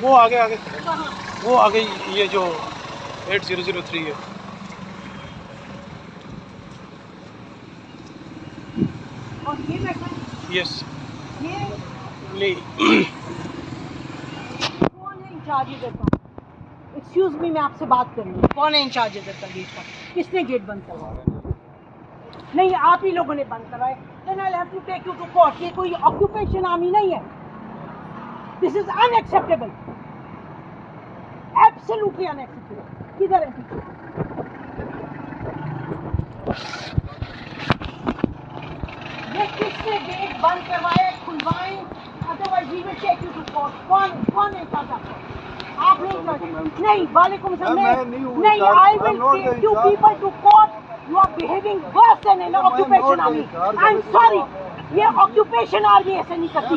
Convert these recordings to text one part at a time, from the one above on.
वो आगे आगे वो आगे ये जो 8003 है। और ये बैठा यस ये नहीं कौन है इंचार्ज इधर का? एक्सक्यूज मी, मैं आपसे बात कर रही हूँ। कौन है इंचार्ज इधर का गेट का? किसने गेट बंद करवाया? नहीं, आप ही लोगों ने बंद करवाए। Then I'll have to take you to court। ये कोई ऑक्यूपेशन आर्मी नहीं है। This is unacceptable, absolutely unacceptable। किधर है पीछे? ये किसने गेट बंद करवाए? खुलवाएं, otherwise we will take you to court. कौन है इंचार्ज आपका? आप नहीं, वालेकुम सलाम। नहीं, I will take you people to court. You are behaving worse than an occupation army. I am sorry, ये ऑक्यूपेशन आर्मी ऐसे नहीं करती।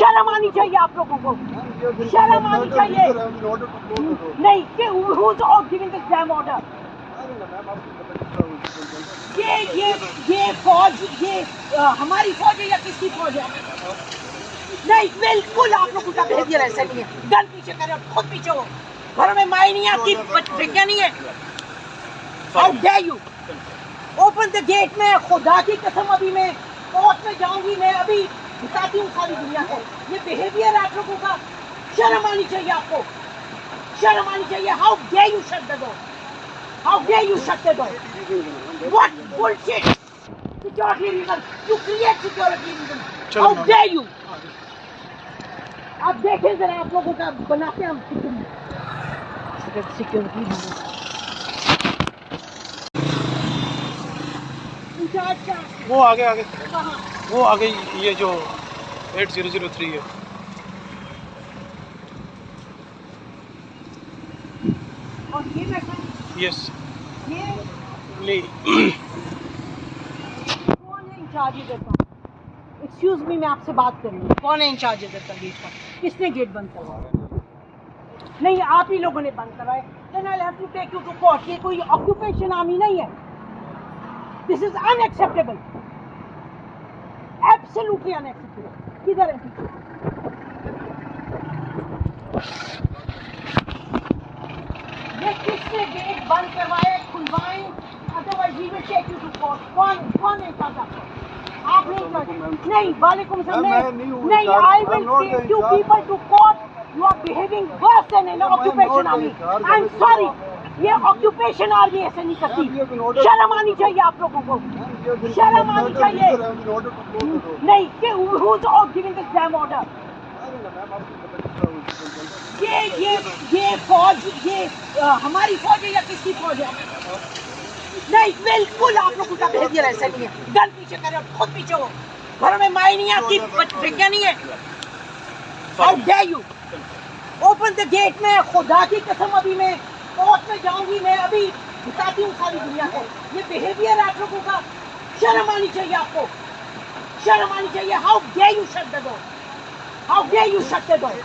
शर्म आनी चाहिए आप लोगों को, शर्म आनी चाहिए। नहीं, who is giving this dam order? ये फौज, ये हमारी फौज है या किसकी फौज है? नहीं, बिल्कुल आप लोगों का बिहेवियर ऐसा नहीं है। गन पीछे करे, खुद पीछे हो। घरों में माई नहीं आती, बेटियां नहीं है। How dare you open the gate. में खुदा की कसम, अभी मैं कोर्ट में जाऊंगी, मैं अभी बताती हूँ सारी दुनिया को। ये बिहेवियर आप लोगों का, शर्म आनी चाहिए आपको, शर्म आनी चाहिए। How dare you shut the door, how dare you shut the door. What bullshit security reason, you create security reason. How dare you. आप देखें जरा, आप लोगों का बनाते हैं हम सिक्योरिटी रीजन। वो आगे आगे वो आगे ये जो 8003 है। और ये बैठा यस ये नहीं कौन है इंचार्ज इधर का? एक्सक्यूज मी, मैं आपसे बात कर रही हूँ। कौन है इंचार्ज इधर का गेट का? किसने गेट बंद करवाया? नहीं, आप ही लोगों ने बंद करवाए। Then I'll have to take you to court। ये कोई ऑक्यूपेशन आर्मी नहीं है। This is unacceptable, absolutely unacceptable। किधर है पीछे? ये किसने गेट बंद करवाए? खुलवाएं, otherwise we will take you to court. कौन है इंचार्ज आपका? आप नहीं, वालेकुम सलाम। नहीं, I will take you people to court. You are behaving worse than an occupation army. I am sorry, ये ऑक्यूपेशन आर्मी ऐसे नहीं करती। शर्म आनी चाहिए आप लोगों को, शर्म आनी चाहिए। नहीं, who is giving this dam order? ये फौज, ये हमारी फौज है या किसकी फौज है? नहीं, बिल्कुल आप लोगों का बिहेवियर ऐसा नहीं है। गन पीछे करे, खुद पीछे हो। घरों में माई नहीं आती, बेटियां नहीं है। How dare you open the gate. में खुदा की कसम, अभी मैं कोर्ट में जाऊंगी, मैं अभी बताती हूँ सारी दुनिया को। ये बिहेवियर आप लोगों का, शर्म आनी चाहिए आपको, शर्म आनी चाहिए। How dare you shut the door, how dare you shut the door.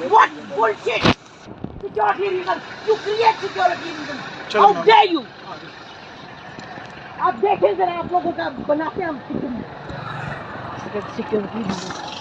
What bullshit security reason, you create security reason. How dare you. आप देखें जरा, आप लोगों का बनाते हैं हम सिक्योरिटी रीजन।